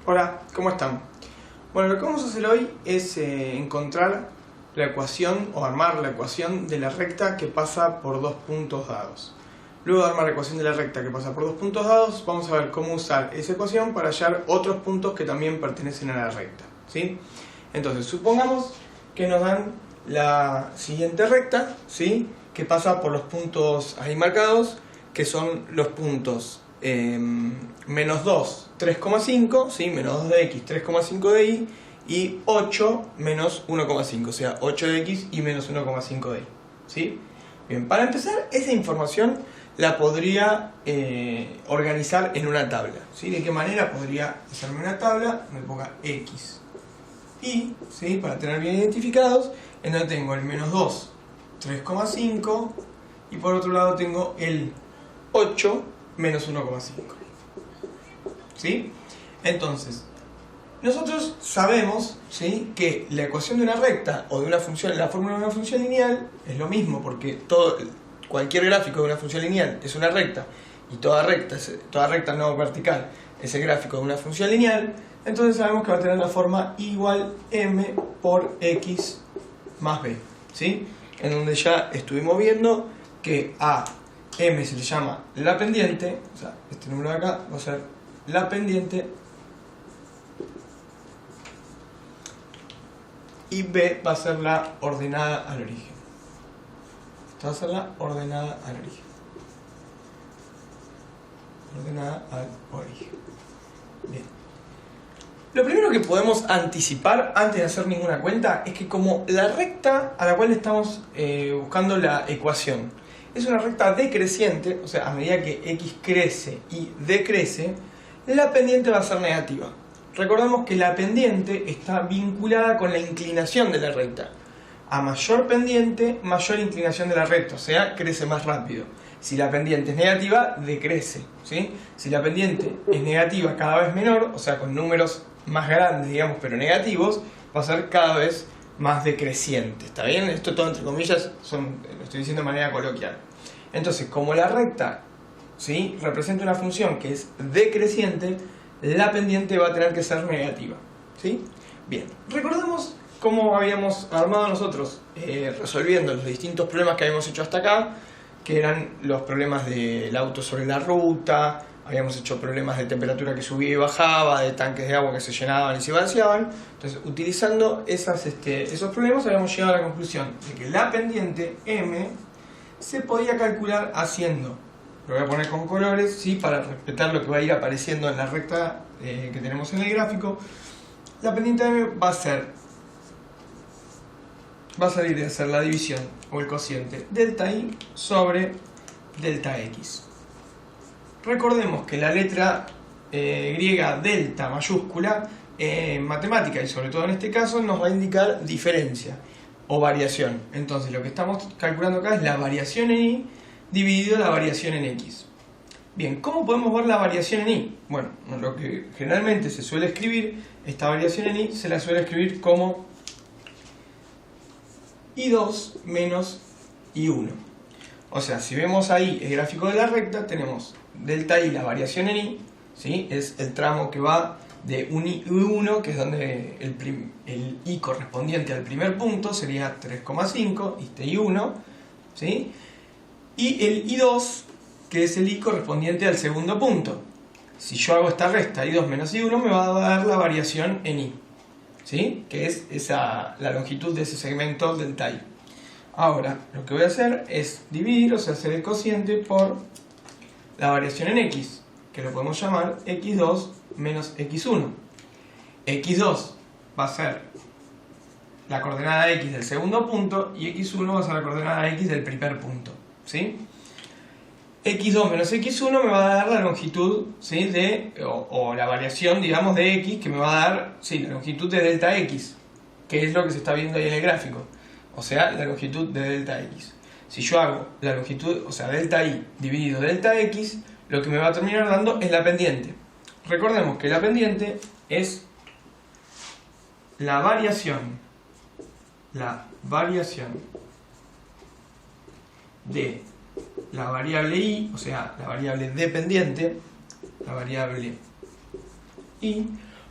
Hola, ¿cómo están? Bueno, lo que vamos a hacer hoy es encontrar la ecuación o armar la ecuación de la recta que pasa por dos puntos dados. Luego de armar la ecuación de la recta que pasa por dos puntos dados, vamos a ver cómo usar esa ecuación para hallar otros puntos que también pertenecen a la recta, ¿sí? Entonces, supongamos que nos dan la siguiente recta, ¿sí? Que pasa por los puntos ahí marcados, que son los puntos menos 2, 3,5, ¿sí? Menos 2 de x, 3,5 de y, y 8 menos 1,5, o sea, 8 de x y menos 1,5 de y, ¿sí? Bien, para empezar, esa información la podría organizar en una tabla, ¿sí? ¿De qué manera? Podría hacerme una tabla, me ponga x y, ¿sí? Para tener bien identificados, en donde tengo el menos 2, 3,5, y por otro lado tengo el 8 menos 1,5, ¿sí? Entonces, nosotros sabemos, ¿sí? Que la ecuación de una recta o de una función, la fórmula de una función lineal es lo mismo, porque cualquier gráfico de una función lineal es una recta, y toda recta no vertical es el gráfico de una función lineal. Entonces sabemos que va a tener la forma igual m por x más b, ¿sí? En donde ya estuvimos viendo que a m se le llama la pendiente, o sea, este número de acá va a ser la pendiente, y b va a ser la ordenada al origen. Esta va a ser la ordenada al origen. Ordenada al origen. Bien. Lo primero que podemos anticipar antes de hacer ninguna cuenta es que como la recta a la cual estamos buscando la ecuación es una recta decreciente, o sea, a medida que x crece y decrece, la pendiente va a ser negativa. Recordemos que la pendiente está vinculada con la inclinación de la recta. A mayor pendiente, mayor inclinación de la recta, o sea, crece más rápido. Si la pendiente es negativa, decrece, ¿sí? Si la pendiente es negativa cada vez menor, o sea, con números más grandes, digamos, pero negativos, va a ser cada vez más decreciente, ¿está bien? Esto todo entre comillas, lo estoy diciendo de manera coloquial. Entonces, como la recta, ¿sí? Representa una función que es decreciente, la pendiente va a tener que ser negativa, ¿sí? Bien, recordemos cómo habíamos armado nosotros resolviendo los distintos problemas que habíamos hecho hasta acá, que eran los problemas del auto sobre la ruta, habíamos hecho problemas de temperatura que subía y bajaba, de tanques de agua que se llenaban y se vaciaban. Entonces, utilizando esos problemas habíamos llegado a la conclusión de que la pendiente m se podía calcular haciendo, lo voy a poner con colores, ¿sí? Para respetar lo que va a ir apareciendo en la recta que tenemos en el gráfico. La pendiente m va a salir de hacer la división o el cociente delta i sobre delta x. Recordemos que la letra griega delta mayúscula en matemática, y sobre todo en este caso, nos va a indicar diferencia o variación. Entonces lo que estamos calculando acá es la variación en y dividido la variación en x. Bien, ¿cómo podemos ver la variación en y? Bueno, lo que generalmente se suele escribir, esta variación en y se la suele escribir como i2 menos i1. O sea, si vemos ahí el gráfico de la recta, tenemos delta i, la variación en i, ¿sí? Es el tramo que va de un i1, que es donde el i correspondiente al primer punto sería 3,5, este i1, ¿sí? Y el i2, que es el i correspondiente al segundo punto. Si yo hago esta resta, i2 menos i1, me va a dar la variación en i, ¿sí? Que es la longitud de ese segmento delta i. Ahora, lo que voy a hacer es dividir, o sea, hacer el cociente por la variación en x, que lo podemos llamar x2 menos x1. x2 va a ser la coordenada x del segundo punto y x1 va a ser la coordenada x del primer punto, ¿sí? x2 menos x1 me va a dar la longitud, ¿sí? o la variación, digamos, de x, que me va a dar, sí, la longitud de delta x, que es lo que se está viendo ahí en el gráfico, o sea, la longitud de delta x. Si yo hago la longitud, o sea, delta i dividido delta x, lo que me va a terminar dando es la pendiente. Recordemos que la pendiente es la variación de la variable i, o sea, la variable dependiente, la variable i,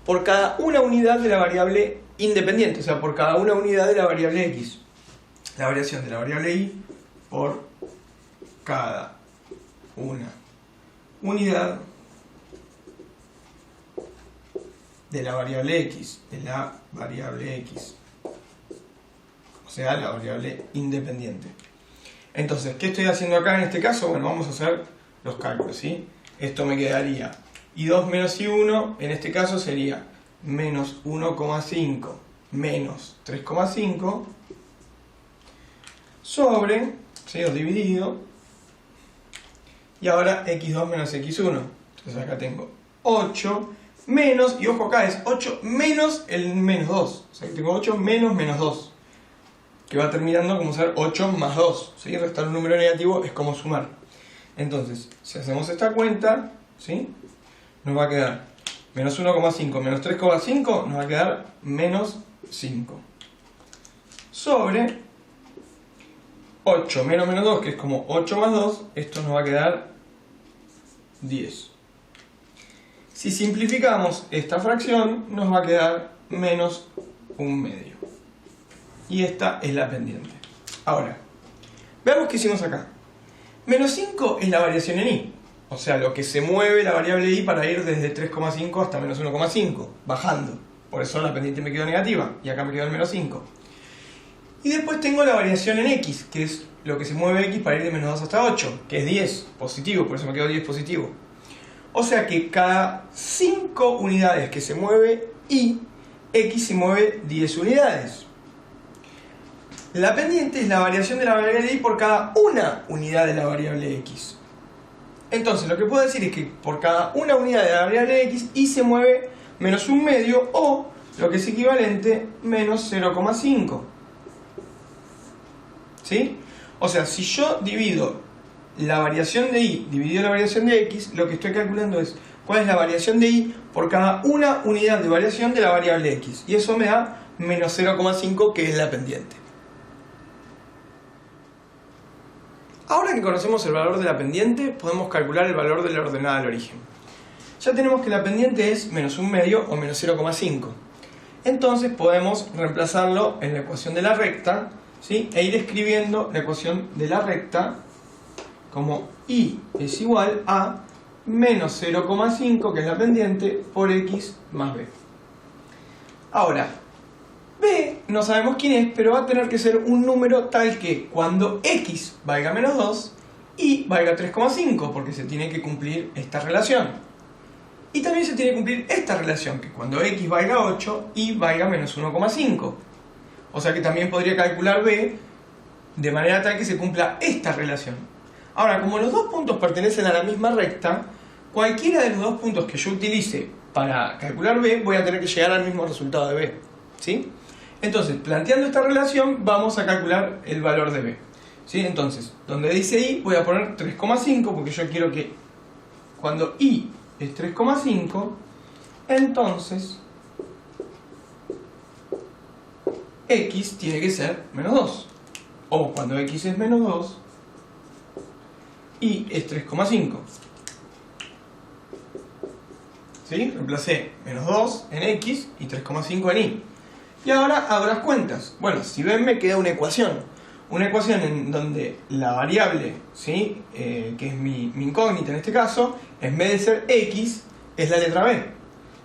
por cada una unidad de la variable independiente, o sea, por cada una unidad de la variable x. La variación de la variable y por cada una unidad de la variable x, o sea, la variable independiente. Entonces, ¿qué estoy haciendo acá en este caso? Bueno, vamos a hacer los cálculos, ¿sí? Esto me quedaría i2 menos i1, en este caso sería menos 1,5 menos 3,5 sobre, ¿sí? O dividido, y ahora x2 menos x1. Entonces acá tengo 8 menos, y ojo acá, es 8 menos el menos 2. O sea, que tengo 8 menos menos 2, que va terminando como ser 8 más 2. ¿Sí? Restar un número negativo es como sumar. Entonces, si hacemos esta cuenta, ¿sí? Nos va a quedar menos 1,5 menos 3,5, nos va a quedar menos 5. Sobre 8 menos menos 2, que es como 8 más 2, esto nos va a quedar 10. Si simplificamos esta fracción, nos va a quedar menos un medio. Y esta es la pendiente. Ahora, veamos qué hicimos acá. Menos 5 es la variación en i. O sea, lo que se mueve la variable i para ir desde 3,5 hasta menos 1,5, bajando. Por eso la pendiente me quedó negativa, y acá me quedó el menos 5. Y después tengo la variación en x, que es lo que se mueve x para ir de menos 2 hasta 8, que es 10, positivo, por eso me quedó 10 positivo. O sea que cada 5 unidades que se mueve y, x se mueve 10 unidades. La pendiente es la variación de la variable y por cada una unidad de la variable x. Entonces lo que puedo decir es que por cada una unidad de la variable x, y se mueve menos un medio, o lo que es equivalente, menos 0,5. ¿Sí? O sea, si yo divido la variación de y dividido la variación de x, lo que estoy calculando es cuál es la variación de y por cada una unidad de variación de la variable x. Y eso me da menos 0,5, que es la pendiente. Ahora que conocemos el valor de la pendiente, podemos calcular el valor de la ordenada al origen. Ya tenemos que la pendiente es menos un medio o menos 0,5. Entonces podemos reemplazarlo en la ecuación de la recta, ¿sí? E ir escribiendo la ecuación de la recta como y es igual a menos 0,5, que es la pendiente, por x más b. Ahora, b no sabemos quién es, pero va a tener que ser un número tal que cuando x valga menos 2, y valga 3,5, porque se tiene que cumplir esta relación. Y también se tiene que cumplir esta relación, que cuando x valga 8, y valga menos 1,5. O sea que también podría calcular b de manera tal que se cumpla esta relación. Ahora, como los dos puntos pertenecen a la misma recta, cualquiera de los dos puntos que yo utilice para calcular b, voy a tener que llegar al mismo resultado de b. ¿Sí? Entonces, planteando esta relación, vamos a calcular el valor de b. ¿Sí? Entonces, donde dice i, voy a poner 3,5, porque yo quiero que cuando i es 3,5, entonces x tiene que ser menos 2. O cuando x es menos 2, y es 3,5. ¿Sí? Reemplacé menos 2 en x y 3,5 en y. Y ahora hago las cuentas. Bueno, si ven, me queda una ecuación. Una ecuación en donde la variable, ¿sí? Que es mi incógnita en este caso, en vez de ser x, es la letra b.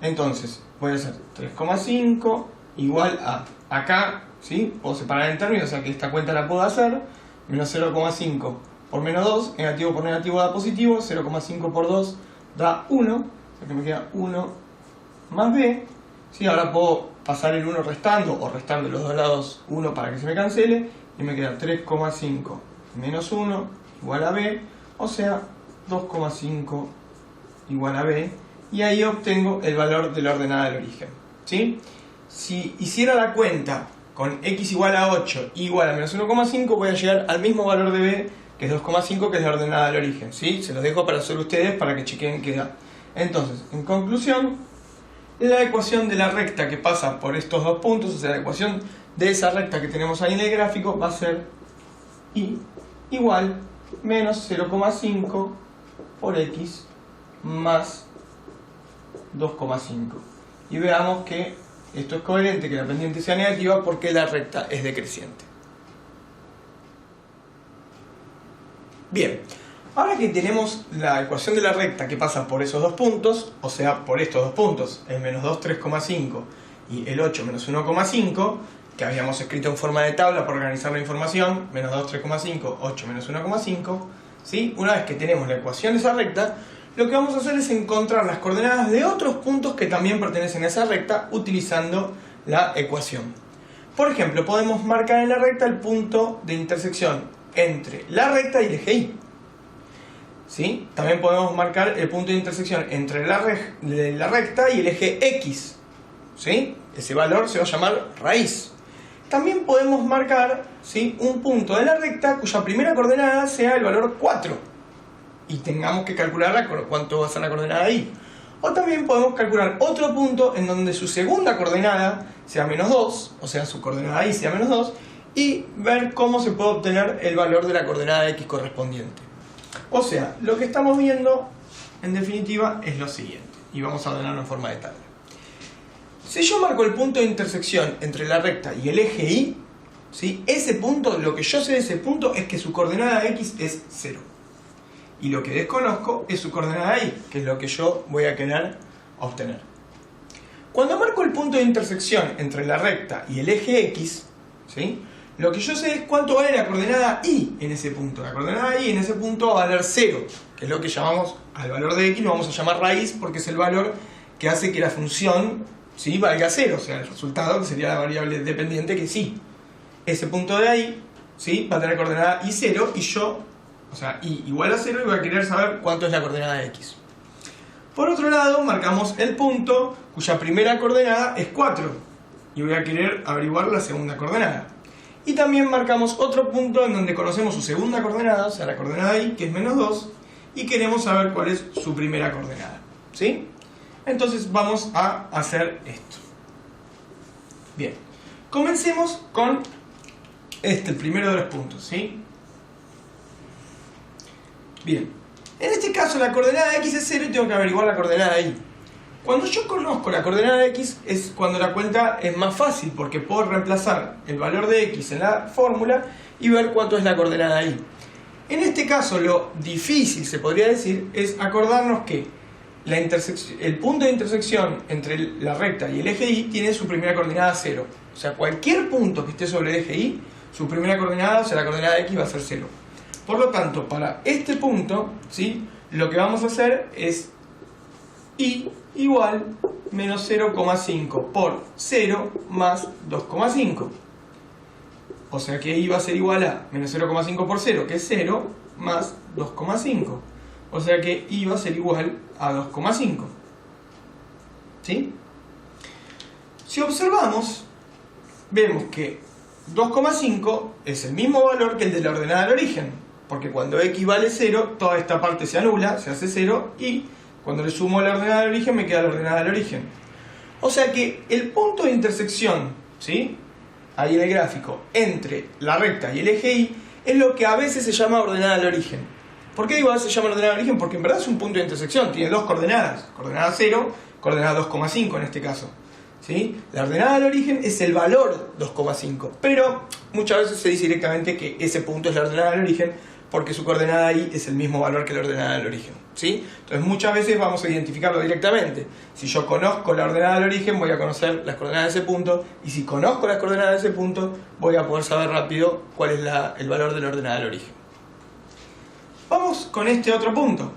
Entonces, voy a hacer 3,5 igual a acá, ¿sí? Puedo separar en términos, o sea que esta cuenta la puedo hacer. Menos 0,5 por menos 2, negativo por negativo da positivo, 0,5 por 2 da 1, o sea que me queda 1 más b. ¿Sí? Ahora puedo pasar el 1 restando, o restar de los dos lados 1 para que se me cancele, y me queda 3,5 menos 1 igual a b, o sea 2,5 igual a b, y ahí obtengo el valor de la ordenada del origen. ¿Sí? Si hiciera la cuenta con x igual a 8 igual a menos 1,5, voy a llegar al mismo valor de b, que es 2,5, que es la ordenada del origen. ¿Sí? Se los dejo para hacer ustedes, para que chequen qué da. Entonces, en conclusión, la ecuación de la recta que pasa por estos dos puntos, o sea, la ecuación de esa recta que tenemos ahí en el gráfico, va a ser y igual menos 0,5 por x más 2,5. y veamos que esto es coherente, que la pendiente sea negativa porque la recta es decreciente. Bien, ahora que tenemos la ecuación de la recta que pasa por esos dos puntos, o sea, por estos dos puntos, el menos 2, 3,5 y el 8 menos 1,5, que habíamos escrito en forma de tabla para organizar la información, menos 2, 3,5, 8 menos 1,5, ¿sí? Una vez que tenemos la ecuación de esa recta, lo que vamos a hacer es encontrar las coordenadas de otros puntos que también pertenecen a esa recta utilizando la ecuación. Por ejemplo, podemos marcar en la recta el punto de intersección entre la recta y el eje Y. ¿Sí? También podemos marcar el punto de intersección entre la recta y el eje X. ¿Sí? Ese valor se va a llamar raíz. También podemos marcar, ¿sí?, un punto de la recta cuya primera coordenada sea el valor 4 y tengamos que calcular cuánto va a ser la coordenada Y. O también podemos calcular otro punto en donde su segunda coordenada sea menos 2, o sea, su coordenada Y sea menos 2, y ver cómo se puede obtener el valor de la coordenada X correspondiente. O sea, lo que estamos viendo en definitiva es lo siguiente, y vamos a ordenarlo en forma de tabla. Si yo marco el punto de intersección entre la recta y el eje Y, ¿sí?, ese punto, lo que yo sé de ese punto es que su coordenada X es 0. Y lo que desconozco es su coordenada Y, que es lo que yo voy a querer obtener. Cuando marco el punto de intersección entre la recta y el eje X, ¿sí?, lo que yo sé es cuánto vale la coordenada Y en ese punto. La coordenada Y en ese punto va a valer 0, que es lo que llamamos al valor de X, lo vamos a llamar raíz porque es el valor que hace que la función, ¿sí?, valga 0, o sea, el resultado, que sería la variable dependiente, que sí. Ese punto de ahí, ¿sí?, va a tener coordenada Y 0 y yo, o sea, Y igual a 0, y voy a querer saber cuánto es la coordenada de X. Por otro lado, marcamos el punto cuya primera coordenada es 4 y voy a querer averiguar la segunda coordenada. Y también marcamos otro punto en donde conocemos su segunda coordenada, o sea, la coordenada Y, que es menos 2, y queremos saber cuál es su primera coordenada, ¿sí? Entonces vamos a hacer esto. Bien, comencemos con el primero de los puntos, ¿sí? Bien, en este caso la coordenada X es 0 y tengo que averiguar la coordenada Y. Cuando yo conozco la coordenada X es cuando la cuenta es más fácil, porque puedo reemplazar el valor de X en la fórmula y ver cuánto es la coordenada Y. En este caso lo difícil, se podría decir, es acordarnos que el punto de intersección entre la recta y el eje Y tiene su primera coordenada 0. O sea, cualquier punto que esté sobre el eje Y, su primera coordenada, o sea, la coordenada X va a ser 0. Por lo tanto, para este punto, ¿sí?, lo que vamos a hacer es Y igual menos 0,5 por 0 más 2,5. O sea que Y va a ser igual a menos 0,5 por 0, que es 0, más 2,5. O sea que Y va a ser igual a 2,5. ¿Sí? Si observamos, vemos que 2,5 es el mismo valor que el de la ordenada del origen, porque cuando X vale 0, toda esta parte se anula, se hace 0, y cuando le sumo la ordenada del origen me queda la ordenada del origen. O sea que el punto de intersección, ¿sí?, ahí en el gráfico, entre la recta y el eje Y, es lo que a veces se llama ordenada del origen. ¿Por qué digo a veces se llama ordenada del origen? Porque en verdad es un punto de intersección, tiene dos coordenadas, coordenada 0, coordenada 2,5 en este caso, ¿sí? La ordenada del origen es el valor 2,5, pero muchas veces se dice directamente que ese punto es la ordenada del origen porque su coordenada Y es el mismo valor que la ordenada del origen, ¿sí? Entonces muchas veces vamos a identificarlo directamente. Si yo conozco la ordenada del origen, voy a conocer las coordenadas de ese punto, y si conozco las coordenadas de ese punto, voy a poder saber rápido cuál es el valor de la ordenada del origen. Vamos con este otro punto,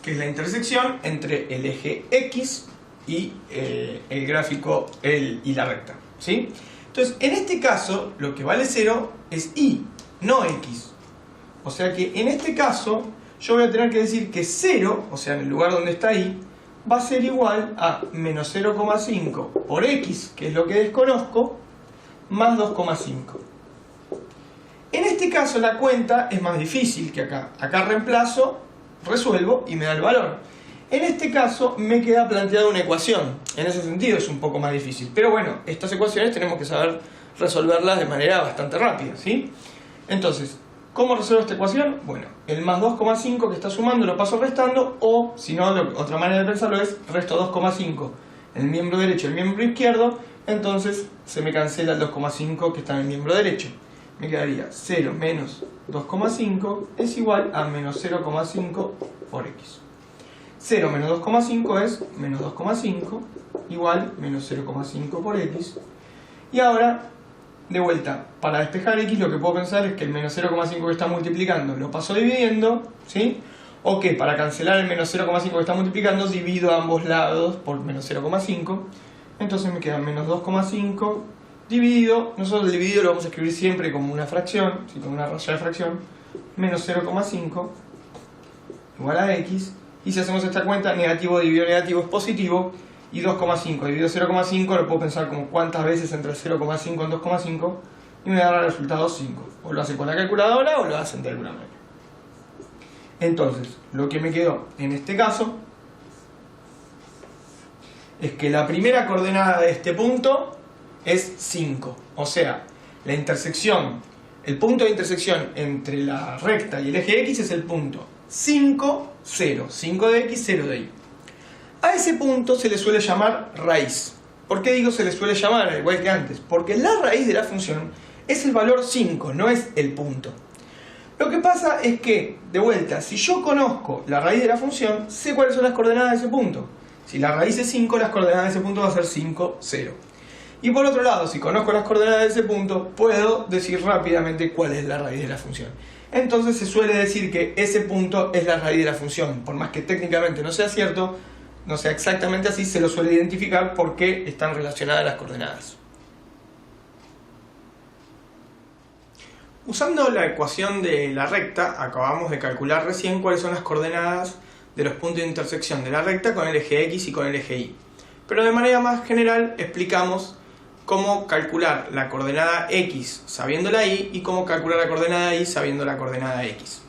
que es la intersección entre el eje X y el gráfico y la recta, ¿sí? Entonces, en este caso, lo que vale 0 es Y, no X. O sea que en este caso, yo voy a tener que decir que 0, o sea, en el lugar donde está Y, va a ser igual a menos 0,5 por X, que es lo que desconozco, más 2,5. En este caso la cuenta es más difícil que acá. Acá reemplazo, resuelvo y me da el valor. En este caso me queda planteada una ecuación. En ese sentido es un poco más difícil. Pero bueno, estas ecuaciones tenemos que saber resolverlas de manera bastante rápida, ¿sí? Entonces, ¿Cómo resuelvo esta ecuación? Bueno, el más 2,5 que está sumando lo paso restando, o si no, otra manera de pensarlo es resto 2,5 en el miembro derecho y el miembro izquierdo, entonces se me cancela el 2,5 que está en el miembro derecho. Me quedaría 0 menos 2,5 es igual a menos 0,5 por x. 0 menos 2,5 es menos 2,5 igual menos 0,5 por x. Y ahora, de vuelta, para despejar x lo que puedo pensar es que el menos 0,5 que está multiplicando lo paso dividiendo, ¿sí? O que para cancelar el menos 0,5 que está multiplicando divido a ambos lados por menos 0,5. Entonces me queda menos 2,5 dividido, nosotros el dividido lo vamos a escribir siempre como una fracción, ¿sí? Como una raya de fracción, menos 0,5 igual a x. Y si hacemos esta cuenta, negativo dividido negativo es positivo, y 2,5 dividido 0,5 lo puedo pensar como cuántas veces entre el 0,5 y 2,5, y me dará el resultado 5. O lo hacen con la calculadora o lo hacen de alguna manera. Entonces, lo que me quedó en este caso es que la primera coordenada de este punto es 5. O sea, la intersección, el punto de intersección entre la recta y el eje X es el punto 5, 0. 5 de X, 0 de Y. A ese punto se le suele llamar raíz. ¿Por qué digo se le suele llamar, al igual que antes? Porque la raíz de la función es el valor 5, no es el punto. Lo que pasa es que, de vuelta, si yo conozco la raíz de la función, sé cuáles son las coordenadas de ese punto. Si la raíz es 5, las coordenadas de ese punto va a ser 5, 0. Y por otro lado, si conozco las coordenadas de ese punto, puedo decir rápidamente cuál es la raíz de la función. Entonces se suele decir que ese punto es la raíz de la función. Por más que técnicamente no sea cierto, no sea exactamente así, se lo suele identificar porque están relacionadas las coordenadas. Usando la ecuación de la recta, acabamos de calcular recién cuáles son las coordenadas de los puntos de intersección de la recta con el eje X y con el eje Y. Pero de manera más general explicamos cómo calcular la coordenada X sabiendo la Y y cómo calcular la coordenada Y sabiendo la coordenada X.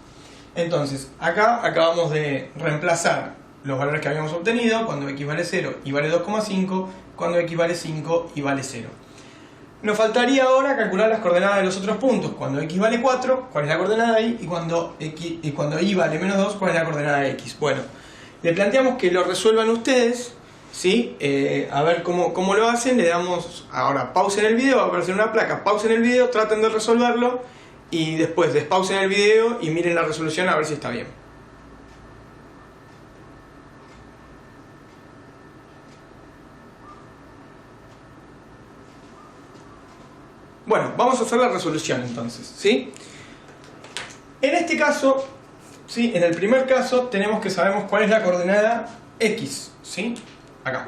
Entonces, acá acabamos de reemplazar los valores que habíamos obtenido cuando X vale 0 y vale 2,5, cuando X vale 5 y vale 0. Nos faltaría ahora calcular las coordenadas de los otros puntos. Cuando X vale 4, ¿cuál es la coordenada Y? Y cuando Y vale menos 2, ¿cuál es la coordenada X? Bueno, le planteamos que lo resuelvan ustedes, ¿sí? A ver cómo lo hacen. Le damos ahora pausa en el video, va a aparecer una placa, pausa en el video, traten de resolverlo y después despausen el video y miren la resolución a ver si está bien. Bueno, vamos a hacer la resolución entonces, ¿sí? En este caso, ¿sí? En el primer caso tenemos que sabemos cuál es la coordenada X, ¿sí? Acá.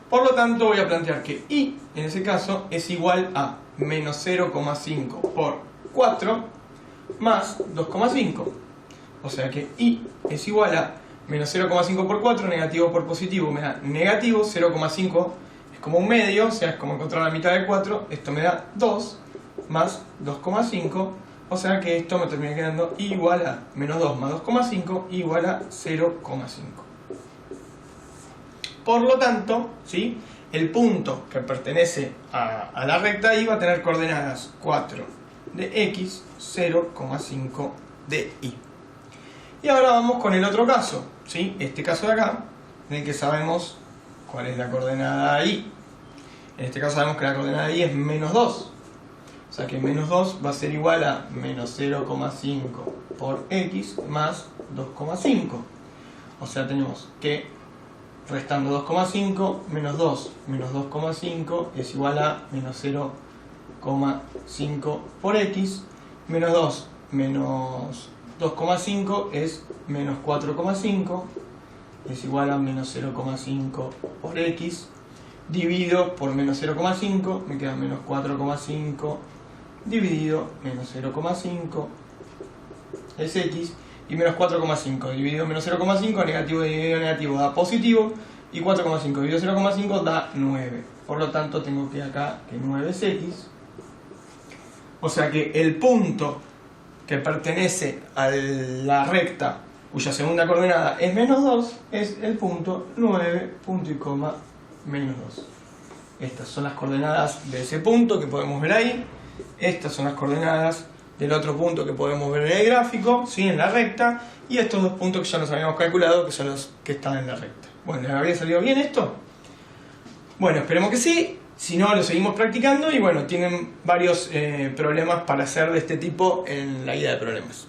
Por lo tanto voy a plantear que Y, en ese caso, es igual a menos 0,5 por 4 más 2,5. O sea que Y es igual a menos 0,5 por 4, negativo por positivo me da negativo, 0,5 como un medio, o sea, es como encontrar la mitad de 4, esto me da 2 más 2,5, o sea que esto me termina quedando igual a menos 2 más 2,5 igual a 0,5. Por lo tanto, ¿sí? El punto que pertenece a la recta Y va a tener coordenadas 4 de X, 0,5 de Y. Y ahora vamos con el otro caso, ¿sí? Este caso de acá, en el que sabemos cuál es la coordenada Y. En este caso sabemos que la coordenada Y es menos 2. O sea que menos 2 va a ser igual a menos 0,5 por X más 2,5. O sea tenemos que restando 2,5 menos 2 menos 2,5 es igual a menos 0,5 por X. Menos 2 menos 2,5 es menos 4,5. Es igual a menos 0,5 por X, dividido por menos 0,5, me queda menos 4,5, dividido menos 0,5, es X, y menos 4,5, dividido menos 0,5, negativo dividido negativo da positivo, y 4,5 dividido 0,5 da 9. Por lo tanto tengo que acá que 9 es X. O sea que el punto que pertenece a la recta cuya segunda coordenada es menos 2, es el punto 9, punto y coma, menos 2. Estas son las coordenadas de ese punto que podemos ver ahí. Estas son las coordenadas del otro punto que podemos ver en el gráfico, ¿sí? En la recta, y estos dos puntos que ya nos habíamos calculado, que son los que están en la recta. Bueno, ¿les había salido bien esto? Bueno, esperemos que sí. Si no, lo seguimos practicando y bueno, tienen varios problemas para hacer de este tipo en la guía de problemas.